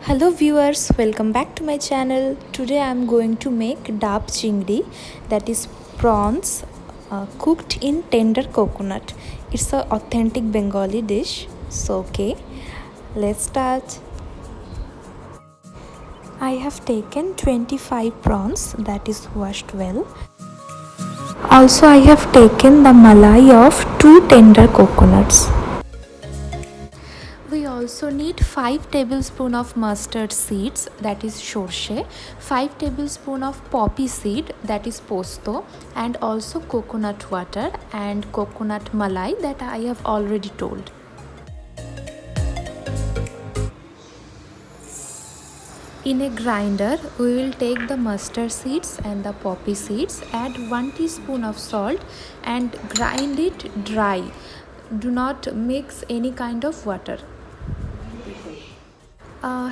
Hello viewers, welcome back to my channel. Today I am going to make dab chingdi, that is prawns cooked in tender coconut. It's an authentic Bengali dish. So let's start. I have taken 25 prawns, that is washed well. Also I have taken the malai of 2 tender coconuts. We also need 5 tablespoons of mustard seeds, that is shorshe, 5 tablespoons of poppy seed, that is posto, and also coconut water and coconut malai that I have already told. In a grinder, we will take the mustard seeds and the poppy seeds, add 1 teaspoon of salt and grind it dry. Do not mix any kind of water.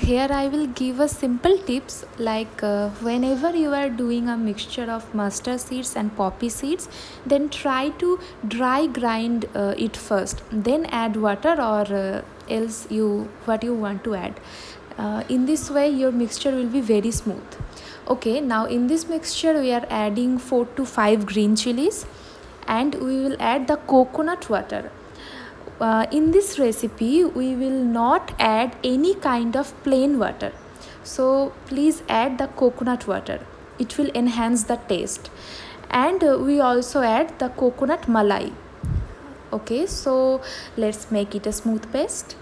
Here I will give a simple tips like whenever you are doing a mixture of mustard seeds and poppy seeds, then try to dry grind it first, then add water or else what you want to add. In this way your mixture will be very smooth. Okay, now in this mixture we are adding 4 to 5 green chilies and we will add the coconut water. In this recipe we will not add any kind of plain water, so please add the coconut water, it will enhance the taste. And we also add the coconut malai. Okay, so let's make it a smooth paste.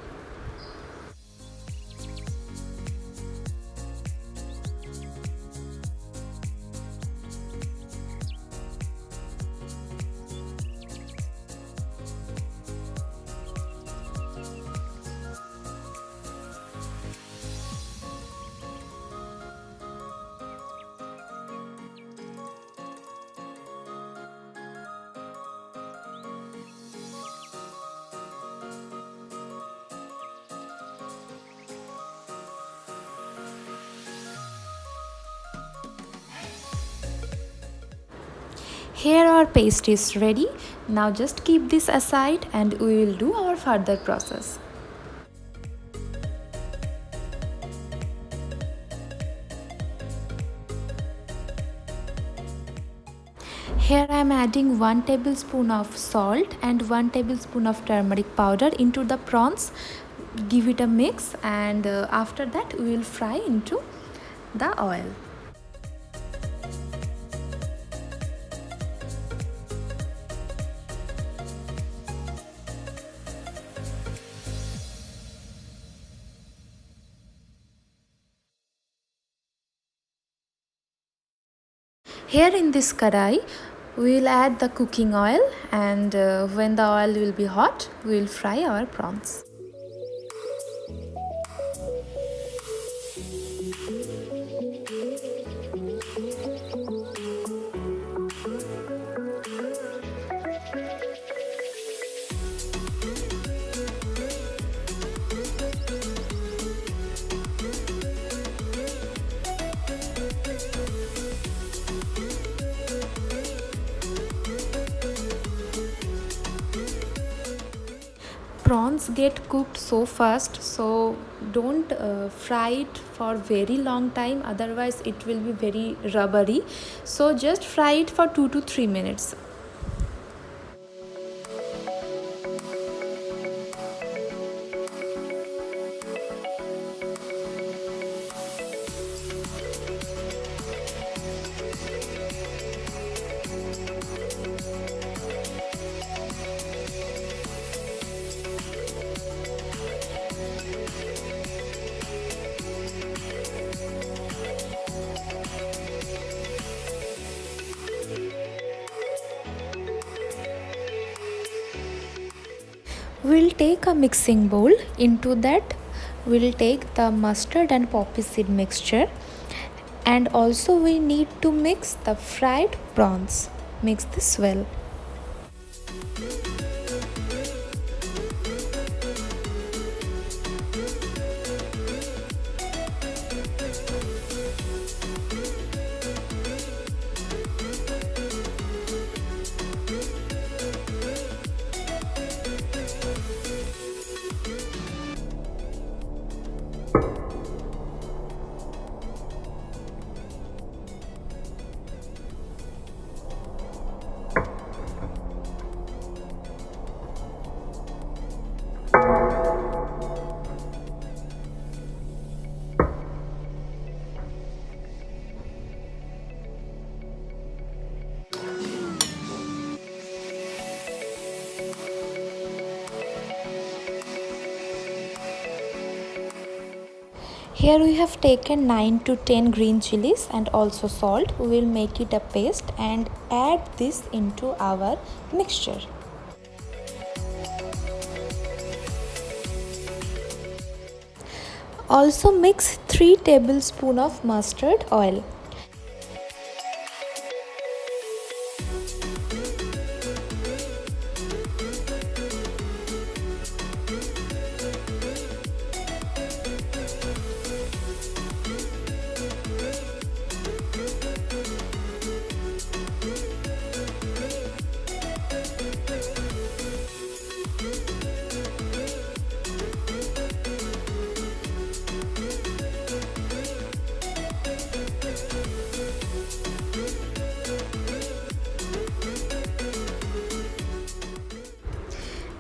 Here our paste is ready. Now just keep this aside and we will do our further process. Here I am adding 1 tablespoon of salt and 1 tablespoon of turmeric powder into the prawns. Give it a mix and after that we will fry into the oil. Here in this karai, we will add the cooking oil and when the oil will be hot, we will fry our prawns. Prawns get cooked so fast, so don't fry it for very long time, otherwise it will be very rubbery. So just fry it for 2 to 3 minutes. We'll take a mixing bowl. Into that we'll take the mustard and poppy seed mixture, and also we need to mix the fried prawns. Mix this well. Here we have taken 9 to 10 green chilies and also salt. We will make it a paste and add this into our mixture. Also mix 3 tablespoons of mustard oil.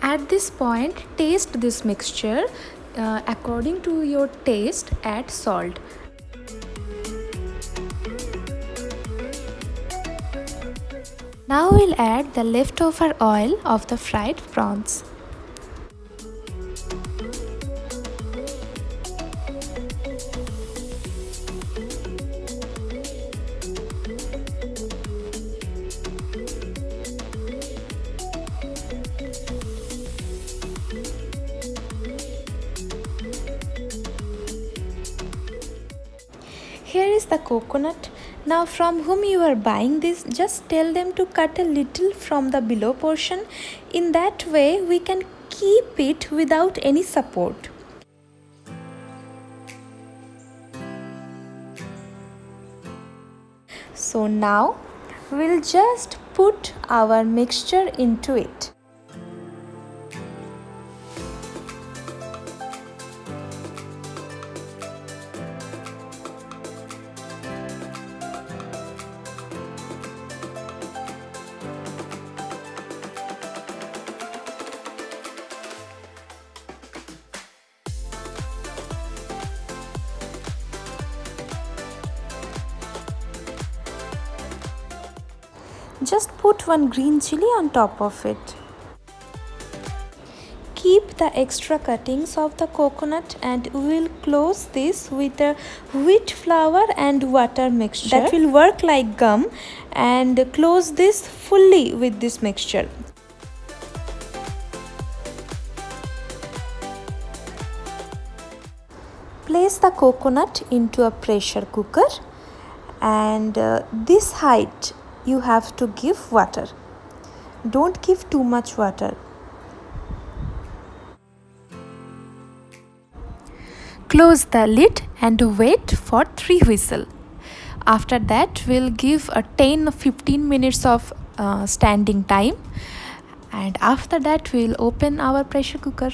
At this point, taste this mixture. According to your taste, add salt. Now we'll add the leftover oil of the fried prawns. Here is the coconut. Now from whom you are buying this, just tell them to cut a little from the below portion. In that way we can keep it without any support. So now we'll just put our mixture into it. Just put one green chili on top of it. Keep the extra cuttings of the coconut and we will close this with a wheat flour and water mixture that will work like gum, and close this fully with this mixture. Place the coconut into a pressure cooker, and this height you have to give water. Don't give too much water. Close the lid and wait for 3 whistles. After that we'll give a 10-15 minutes of standing time, and after that we'll open our pressure cooker.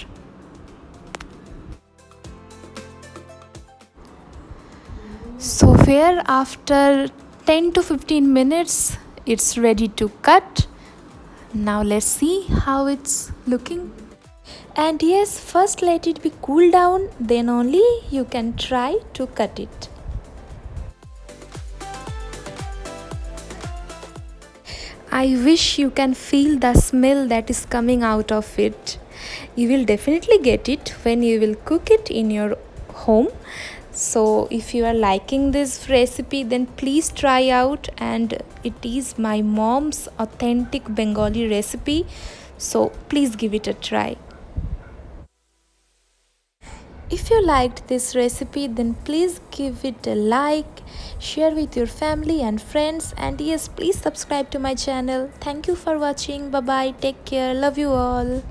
So here after 10 to 15 minutes it's ready to cut. Now let's see how it's looking. And yes, first let it be cool down, then only you can try to cut it. I wish you can feel the smell that is coming out of it. You will definitely get it when you will cook it in your home. So if you are liking this recipe, then please try out, and it is my mom's authentic Bengali recipe, so please give it a try. If you liked this recipe, then please give it a like, share with your family and friends, and yes, please subscribe to my channel. Thank you for watching. Bye bye, take care, love you all.